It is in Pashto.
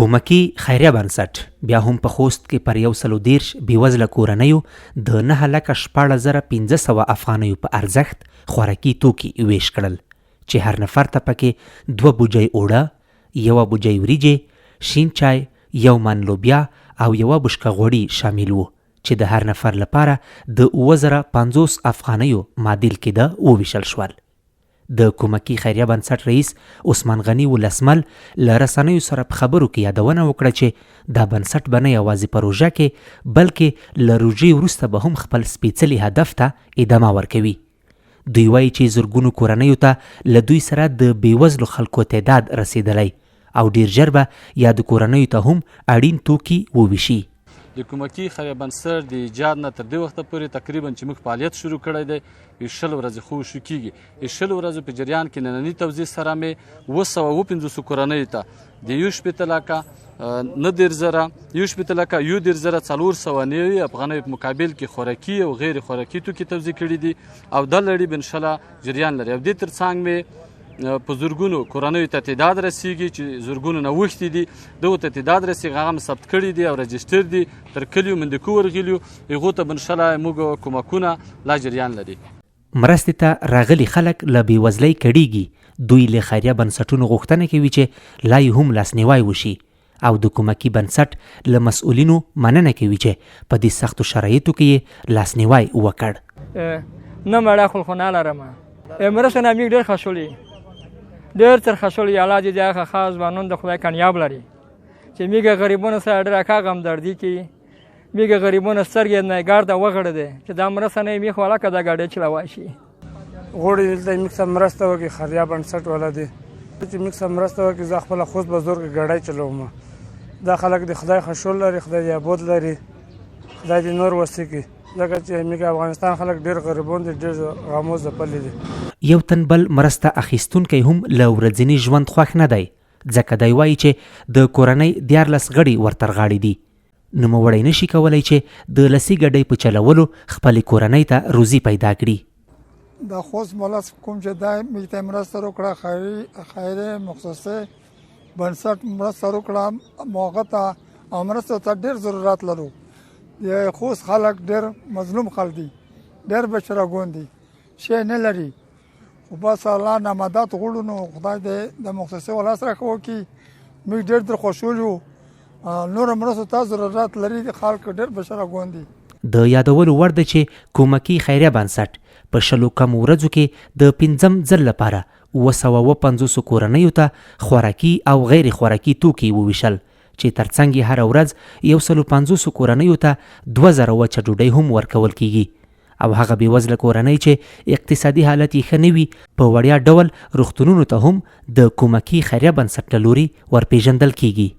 کومکی خیریه بنسټ بیا هم په خوست کې پر 130 بېوزله کورنیو د 9,14,500 افغانیو په ارزښت خوراکي توکي ویش کړل چې هر نفر ته پکې 2 بوجۍ اوړه، 1 بوجۍ وریجې، شین چای، 1 من لوبیا او 1 بشکه غوړي شامل وو چې د هر نفر لپاره د 7,050 افغانیو معادل کېده وویشل شول. د کومکی خیریه بنسټ رئیس عثمان غني ولسمل له رسنیو سره په خبرو کې یادونه وکړه چې دا بنسټ به نه یوازې په روژه کې بلکې له روژې وروسته به هم خپل سپېڅلي هدف ته ادامه ورکوي. دوی وایي چې زرګونو کورنیو ته له دوی سره د بېوزلو خلکو تعداد رسیدلی او ډیر ژر به یا د کورنیو ته هم اړین توکي وویشي. د کومکی خیریه بنسټ د ایجاد نه تر دې وخته پورې تقریبا چې موږ فعالیت شروع کړی دی 20 ورځې خو شو کېږي. 20 ورځو په جریان کې ننني توضیح سره مې 250 کورنیو ته د 1,000 490 افغانیو په مقابل کې خوراکي او غیر خوراکي توکي توزیع کړي دي او دا لړۍ به انشاءالله جریان لري. او دې ترڅنګ مې په زرګونو کورنیو ته تعداد رسیږي چې زرګونو نه اوښتي دي، دغو ته تعداد رسیږي، هغه هم ثبت کړي دي او رجسټر دي تر کلیو مندکو ورغلیو. هغو ته به انشاءالله موږ کومکونه لا جریان لري. مرستې ته راغلي خلک له بېوزلۍ کړېږي. دوی له خیریه بنسټونو غوښتنه کوي چې لا یې هم لاسنیوی وشي او د کومکی بنسټ له مسؤلینو مننه کوي چې په دې سختو شرایطو کې یې لاسنیوی وکړ. نه مړه خو نه لرم مرسته نه میږ ډېر خوشحالي ډېر تر خوشحالي الله دې د هغه خاص بانون د خدای کامیاب لري چې میږ غریبانو سره ډېره ښه غمدردي کوي. میږ غریبانو سترګې نګار ته وغړه دی چې دا مرسته نه میخ والا که دا ګاډی چلوای شي. غوړي دلته موږ سره مرسته وکړي خیریه بنسټ والا دی چې موږ سره مرسته وکړي. زه خپله خوست بزرګ ګاډی چلوم. دا خلک د خدای خوشحال لري، خدای دې اباد لري، خدای دې نور وسې کړي ځکه چې موږ افغانستان خلک ډېر غریبان دي، ډېر غمو ځپلي دي. یو تن بل مرسته اخیستونکی هم له ورځني ژوند خوښ نه دی ځکه دی وایي چې د کورنۍ 14 غړي ورته غاړې دي. نوموړی نشي کولی چې د لسي ګډۍ په چلولو خپلې کورنۍ ته روزي پیدا کړي. د خوست ملس کوم چې دا موږ ته مرسته وکړه خیریه مخصوصه بنسټ مرسته وکړه موږ ته او مرسته ته ډېر ضرورت لرو. د خوست خلک ډېر مظلوم خلک دي، ډېر بچراګون دي، شی نه لري. خو بس الله نه مدد غواړو نو خدای دې د مخصوصه والا سره وکړي. موږ ډېر خوشحال یو. نور مرستو ته ضرورت لري، خلک ډېر بچراګون دي. د یادولو وړ ده چې کومکی خیریه بنسټ په 20 کم ورځو کې د 5م ځل لپاره 250 کورنیو ته خوراکي او غیر خوراکي توکي وویشل چې ترڅنګ یې هره ورځ 150 کورنیو ته 2000 وچه ډوډۍ هم ورکول کیږي او هغه بېوزله کورنۍ چې اقتصادي حالت یې ښه نه وي په وړیا ډول روغتونونو ته هم د کومکی خیریه بنسټ له لوري ورپېژندل کیږي.